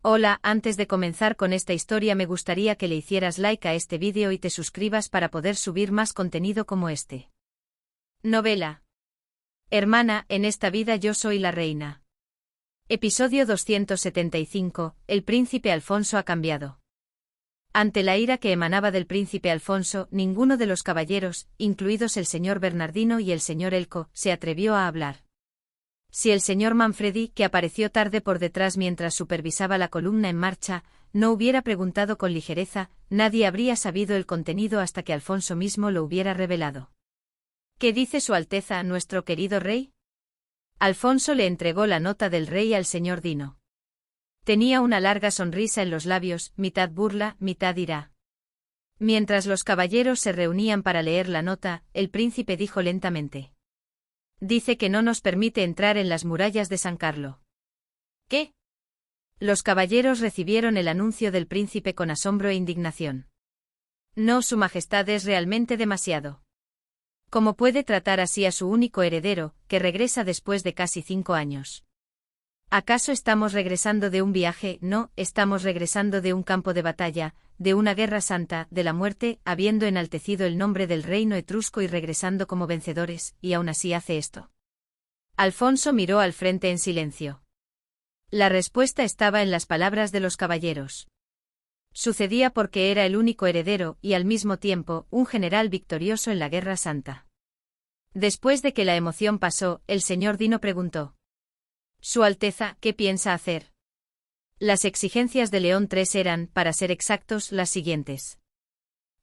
Hola, antes de comenzar con esta historia me gustaría que le hicieras like a este vídeo y te suscribas para poder subir más contenido como este. Novela. Hermana, en esta vida yo soy la reina. Episodio 275, el príncipe Alfonso ha cambiado. Ante la ira que emanaba del príncipe Alfonso, ninguno de los caballeros, incluidos el señor Bernardino y el señor Elco, se atrevió a hablar. Si el señor Manfredi, que apareció tarde por detrás mientras supervisaba la columna en marcha, no hubiera preguntado con ligereza, nadie habría sabido el contenido hasta que Alfonso mismo lo hubiera revelado. ¿Qué dice Su Alteza, nuestro querido rey? Alfonso le entregó la nota del rey al señor Dino. Tenía una larga sonrisa en los labios, mitad burla, mitad ira. Mientras los caballeros se reunían para leer la nota, el príncipe dijo lentamente: dice que no nos permite entrar en las murallas de San Carlo. ¿Qué? Los caballeros recibieron el anuncio del príncipe con asombro e indignación. No, su majestad es realmente demasiado. ¿Cómo puede tratar así a su único heredero, que regresa después de casi 5 años? ¿Acaso estamos regresando de un viaje? No, estamos regresando de un campo de batalla, de una guerra santa, de la muerte, habiendo enaltecido el nombre del reino etrusco y regresando como vencedores, y aún así hace esto. Alfonso miró al frente en silencio. La respuesta estaba en las palabras de los caballeros. Sucedía porque era el único heredero y al mismo tiempo un general victorioso en la guerra santa. Después de que la emoción pasó, el señor Dino preguntó: Su Alteza, ¿qué piensa hacer? Las exigencias de León III eran, para ser exactos, las siguientes.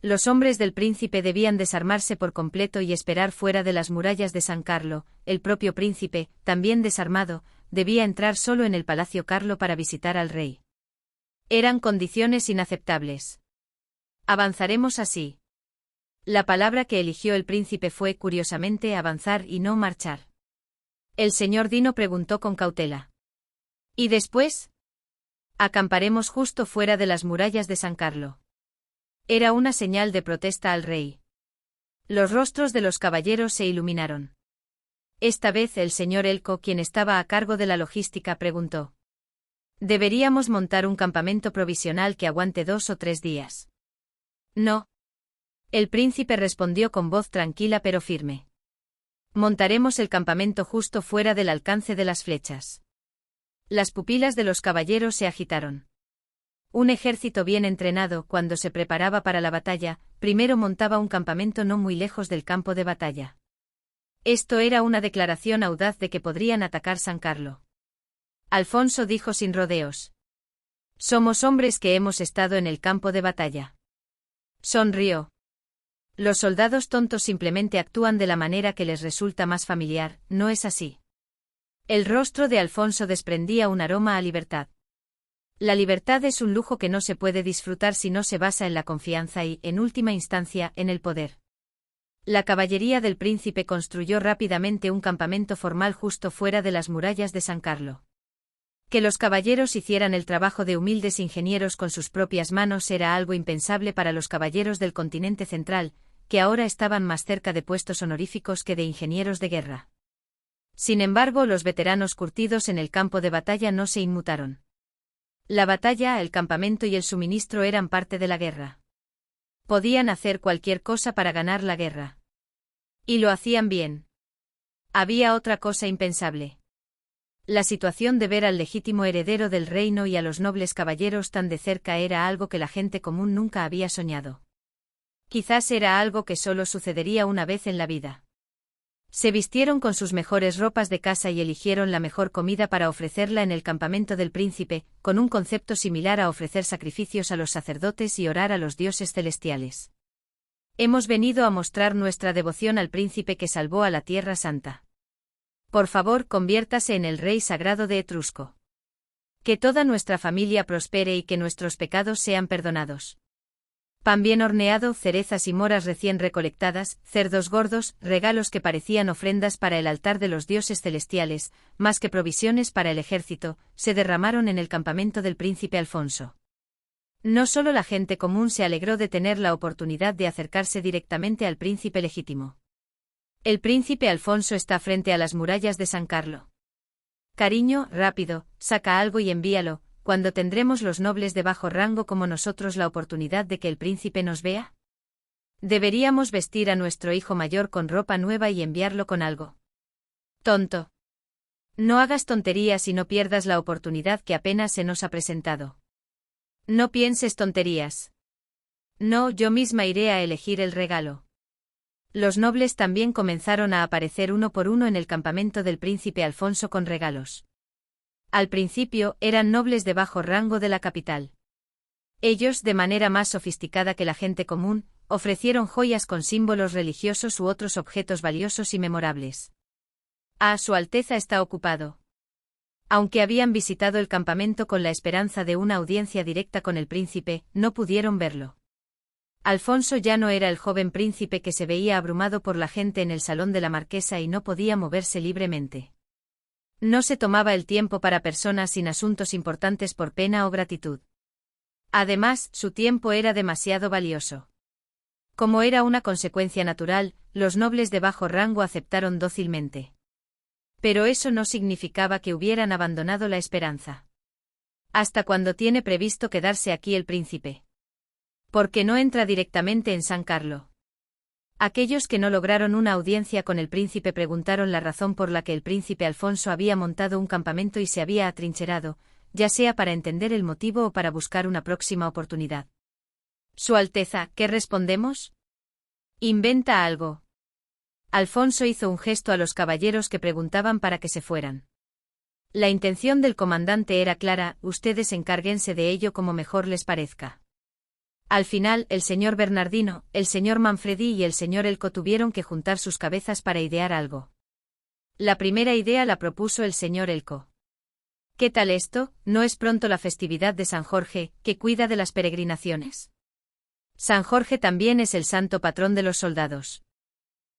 Los hombres del príncipe debían desarmarse por completo y esperar fuera de las murallas de San Carlo. El propio príncipe, también desarmado, debía entrar solo en el Palacio Carlo para visitar al rey. Eran condiciones inaceptables. Avanzaremos así. La palabra que eligió el príncipe fue, curiosamente, avanzar y no marchar. El señor Dino preguntó con cautela: ¿y después? Acamparemos justo fuera de las murallas de San Carlo. Era una señal de protesta al rey. Los rostros de los caballeros se iluminaron. Esta vez el señor Elco, quien estaba a cargo de la logística, preguntó: ¿deberíamos montar un campamento provisional que aguante 2 o 3 días? No. El príncipe respondió con voz tranquila pero firme. Montaremos el campamento justo fuera del alcance de las flechas. Las pupilas de los caballeros se agitaron. Un ejército bien entrenado, cuando se preparaba para la batalla, primero montaba un campamento no muy lejos del campo de batalla. Esto era una declaración audaz de que podrían atacar San Carlo. Alfonso dijo sin rodeos: somos hombres que hemos estado en el campo de batalla. Sonrió. Los soldados tontos simplemente actúan de la manera que les resulta más familiar, ¿no es así? El rostro de Alfonso desprendía un aroma a libertad. La libertad es un lujo que no se puede disfrutar si no se basa en la confianza y, en última instancia, en el poder. La caballería del príncipe construyó rápidamente un campamento formal justo fuera de las murallas de San Carlo. Que los caballeros hicieran el trabajo de humildes ingenieros con sus propias manos era algo impensable para los caballeros del continente central, que ahora estaban más cerca de puestos honoríficos que de ingenieros de guerra. Sin embargo, los veteranos curtidos en el campo de batalla no se inmutaron. La batalla, el campamento y el suministro eran parte de la guerra. Podían hacer cualquier cosa para ganar la guerra. Y lo hacían bien. Había otra cosa impensable. La situación de ver al legítimo heredero del reino y a los nobles caballeros tan de cerca era algo que la gente común nunca había soñado. Quizás era algo que solo sucedería una vez en la vida. Se vistieron con sus mejores ropas de casa y eligieron la mejor comida para ofrecerla en el campamento del príncipe, con un concepto similar a ofrecer sacrificios a los sacerdotes y orar a los dioses celestiales. Hemos venido a mostrar nuestra devoción al príncipe que salvó a la Tierra Santa. Por favor, conviértase en el rey sagrado de Etrusco. Que toda nuestra familia prospere y que nuestros pecados sean perdonados. Pan bien horneado, cerezas y moras recién recolectadas, cerdos gordos, regalos que parecían ofrendas para el altar de los dioses celestiales, más que provisiones para el ejército, se derramaron en el campamento del príncipe Alfonso. No solo la gente común se alegró de tener la oportunidad de acercarse directamente al príncipe legítimo. El príncipe Alfonso está frente a las murallas de San Carlo. Cariño, rápido, saca algo y envíalo, ¿cuándo tendremos los nobles de bajo rango como nosotros la oportunidad de que el príncipe nos vea? Deberíamos vestir a nuestro hijo mayor con ropa nueva y enviarlo con algo. Tonto. No hagas tonterías y no pierdas la oportunidad que apenas se nos ha presentado. No pienses tonterías. No, yo misma iré a elegir el regalo. Los nobles también comenzaron a aparecer uno por uno en el campamento del príncipe Alfonso con regalos. Al principio, eran nobles de bajo rango de la capital. Ellos, de manera más sofisticada que la gente común, ofrecieron joyas con símbolos religiosos u otros objetos valiosos y memorables. Su Alteza está ocupado. Aunque habían visitado el campamento con la esperanza de una audiencia directa con el príncipe, no pudieron verlo. Alfonso ya no era el joven príncipe que se veía abrumado por la gente en el salón de la marquesa y no podía moverse libremente. No se tomaba el tiempo para personas sin asuntos importantes por pena o gratitud. Además, su tiempo era demasiado valioso. Como era una consecuencia natural, los nobles de bajo rango aceptaron dócilmente. Pero eso no significaba que hubieran abandonado la esperanza. ¿Hasta cuándo tiene previsto quedarse aquí el príncipe? ¿Por qué no entra directamente en San Carlo? Aquellos que no lograron una audiencia con el príncipe preguntaron la razón por la que el príncipe Alfonso había montado un campamento y se había atrincherado, ya sea para entender el motivo o para buscar una próxima oportunidad. Su Alteza, ¿qué respondemos? Inventa algo. Alfonso hizo un gesto a los caballeros que preguntaban para que se fueran. La intención del comandante era clara: ustedes encárguense de ello como mejor les parezca. Al final, el señor Bernardino, el señor Manfredi y el señor Elko tuvieron que juntar sus cabezas para idear algo. La primera idea la propuso el señor Elko. ¿Qué tal esto? ¿No es pronto la festividad de San Jorge, que cuida de las peregrinaciones? San Jorge también es el santo patrón de los soldados.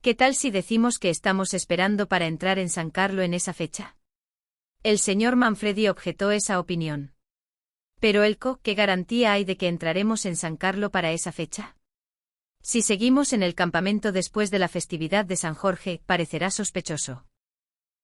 ¿Qué tal si decimos que estamos esperando para entrar en San Carlo en esa fecha? El señor Manfredi objetó esa opinión. Pero Elko, ¿qué garantía hay de que entraremos en San Carlo para esa fecha? Si seguimos en el campamento después de la festividad de San Jorge, parecerá sospechoso.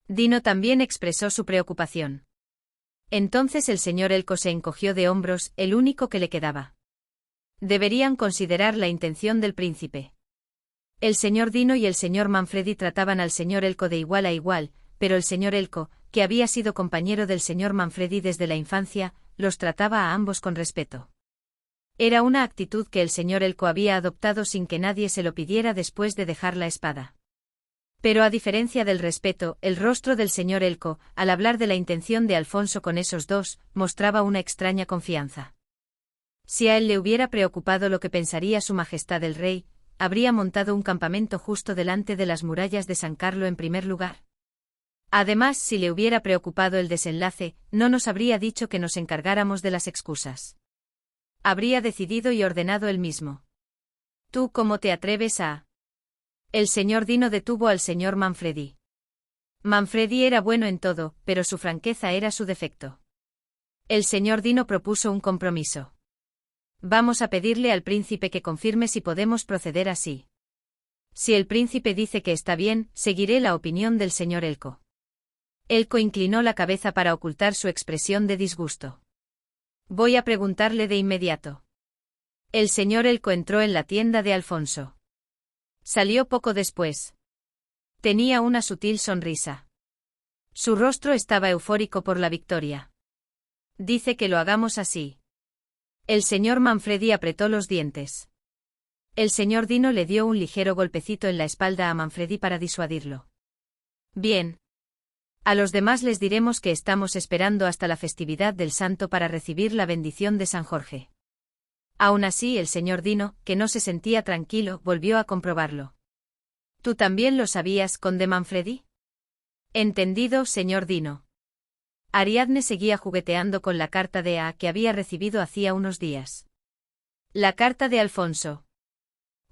Dino también expresó su preocupación. Entonces el señor Elko se encogió de hombros, el único que le quedaba. Deberían considerar la intención del príncipe. El señor Dino y el señor Manfredi trataban al señor Elko de igual a igual, pero el señor Elko, que había sido compañero del señor Manfredi desde la infancia, los trataba a ambos con respeto. Era una actitud que el señor Elko había adoptado sin que nadie se lo pidiera después de dejar la espada. Pero a diferencia del respeto, el rostro del señor Elko, al hablar de la intención de Alfonso con esos dos, mostraba una extraña confianza. Si a él le hubiera preocupado lo que pensaría su majestad el rey, habría montado un campamento justo delante de las murallas de San Carlo en primer lugar. Además, si le hubiera preocupado el desenlace, no nos habría dicho que nos encargáramos de las excusas. Habría decidido y ordenado él mismo. ¿Tú cómo te atreves a...? El señor Dino detuvo al señor Manfredi. Manfredi era bueno en todo, pero su franqueza era su defecto. El señor Dino propuso un compromiso. Vamos a pedirle al príncipe que confirme si podemos proceder así. Si el príncipe dice que está bien, seguiré la opinión del señor Elko. Elko inclinó la cabeza para ocultar su expresión de disgusto. Voy a preguntarle de inmediato. El señor Elko entró en la tienda de Alfonso. Salió poco después. Tenía una sutil sonrisa. Su rostro estaba eufórico por la victoria. Dice que lo hagamos así. El señor Manfredi apretó los dientes. El señor Dino le dio un ligero golpecito en la espalda a Manfredi para disuadirlo. Bien. A los demás les diremos que estamos esperando hasta la festividad del santo para recibir la bendición de San Jorge. Aún así, el señor Dino, que no se sentía tranquilo, volvió a comprobarlo. ¿Tú también lo sabías, conde Manfredi? Entendido, señor Dino. Ariadne seguía jugueteando con la carta de A que había recibido hacía unos días. La carta de Alfonso.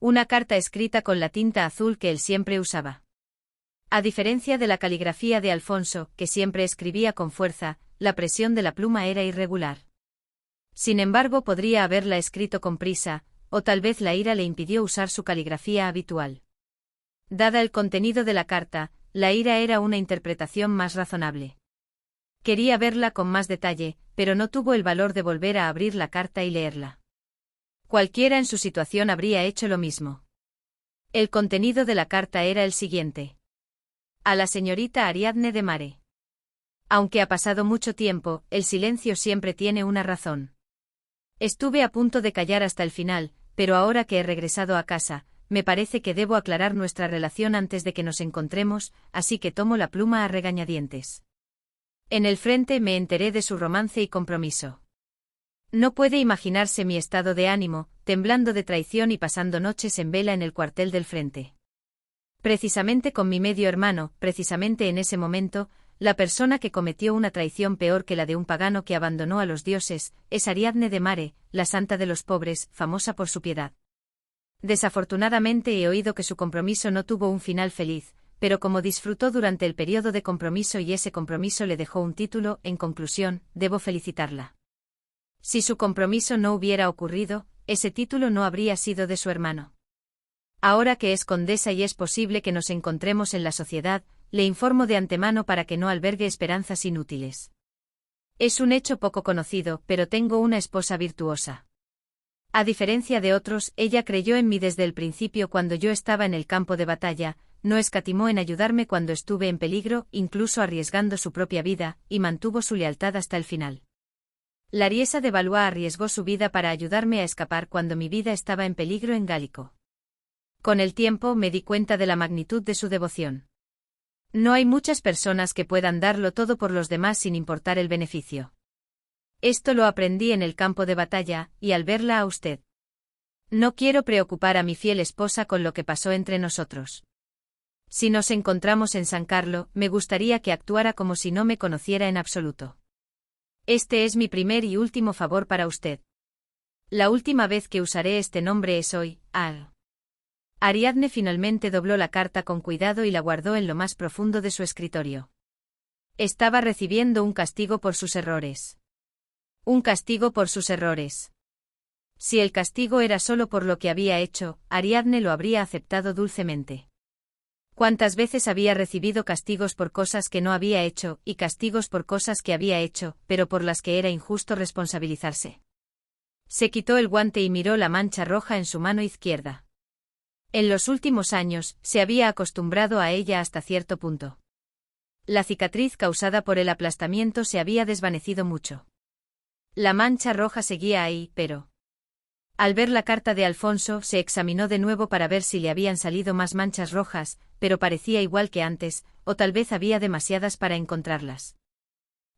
Una carta escrita con la tinta azul que él siempre usaba. A diferencia de la caligrafía de Alfonso, que siempre escribía con fuerza, la presión de la pluma era irregular. Sin embargo, podría haberla escrito con prisa, o tal vez la ira le impidió usar su caligrafía habitual. Dada el contenido de la carta, la ira era una interpretación más razonable. Quería verla con más detalle, pero no tuvo el valor de volver a abrir la carta y leerla. Cualquiera en su situación habría hecho lo mismo. El contenido de la carta era el siguiente. A la señorita Ariadne de Mare. Aunque ha pasado mucho tiempo, el silencio siempre tiene una razón. Estuve a punto de callar hasta el final, pero ahora que he regresado a casa, me parece que debo aclarar nuestra relación antes de que nos encontremos, así que tomo la pluma a regañadientes. En el frente me enteré de su romance y compromiso. No puede imaginarse mi estado de ánimo, temblando de traición y pasando noches en vela en el cuartel del frente. Precisamente con mi medio hermano, precisamente en ese momento, la persona que cometió una traición peor que la de un pagano que abandonó a los dioses, es Ariadne de Mare, la santa de los pobres, famosa por su piedad. Desafortunadamente he oído que su compromiso no tuvo un final feliz, pero como disfrutó durante el periodo de compromiso y ese compromiso le dejó un título, en conclusión, debo felicitarla. Si su compromiso no hubiera ocurrido, ese título no habría sido de su hermano. Ahora que es condesa y es posible que nos encontremos en la sociedad, le informo de antemano para que no albergue esperanzas inútiles. Es un hecho poco conocido, pero tengo una esposa virtuosa. A diferencia de otros, ella creyó en mí desde el principio cuando yo estaba en el campo de batalla, no escatimó en ayudarme cuando estuve en peligro, incluso arriesgando su propia vida, y mantuvo su lealtad hasta el final. La Riesa de Valois arriesgó su vida para ayudarme a escapar cuando mi vida estaba en peligro en Gálico. Con el tiempo me di cuenta de la magnitud de su devoción. No hay muchas personas que puedan darlo todo por los demás sin importar el beneficio. Esto lo aprendí en el campo de batalla, y al verla a usted. No quiero preocupar a mi fiel esposa con lo que pasó entre nosotros. Si nos encontramos en San Carlo, me gustaría que actuara como si no me conociera en absoluto. Este es mi primer y último favor para usted. La última vez que usaré este nombre es hoy, Ariadne finalmente dobló la carta con cuidado y la guardó en lo más profundo de su escritorio. Estaba recibiendo un castigo por sus errores. Un castigo por sus errores. Si el castigo era solo por lo que había hecho, Ariadne lo habría aceptado dulcemente. ¿Cuántas veces había recibido castigos por cosas que no había hecho, y castigos por cosas que había hecho, pero por las que era injusto responsabilizarse? Se quitó el guante y miró la mancha roja en su mano izquierda. En los últimos años, se había acostumbrado a ella hasta cierto punto. La cicatriz causada por el aplastamiento se había desvanecido mucho. La mancha roja seguía ahí, pero... Al ver la carta de Alfonso, se examinó de nuevo para ver si le habían salido más manchas rojas, pero parecía igual que antes, o tal vez había demasiadas para encontrarlas.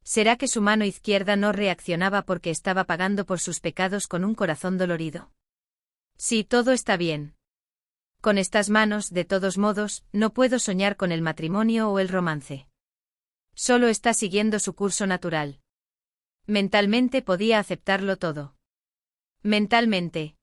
¿Será que su mano izquierda no reaccionaba porque estaba pagando por sus pecados con un corazón dolorido? Sí, todo está bien. Con estas manos, de todos modos, no puedo soñar con el matrimonio o el romance. Solo está siguiendo su curso natural. Mentalmente podía aceptarlo todo. Mentalmente,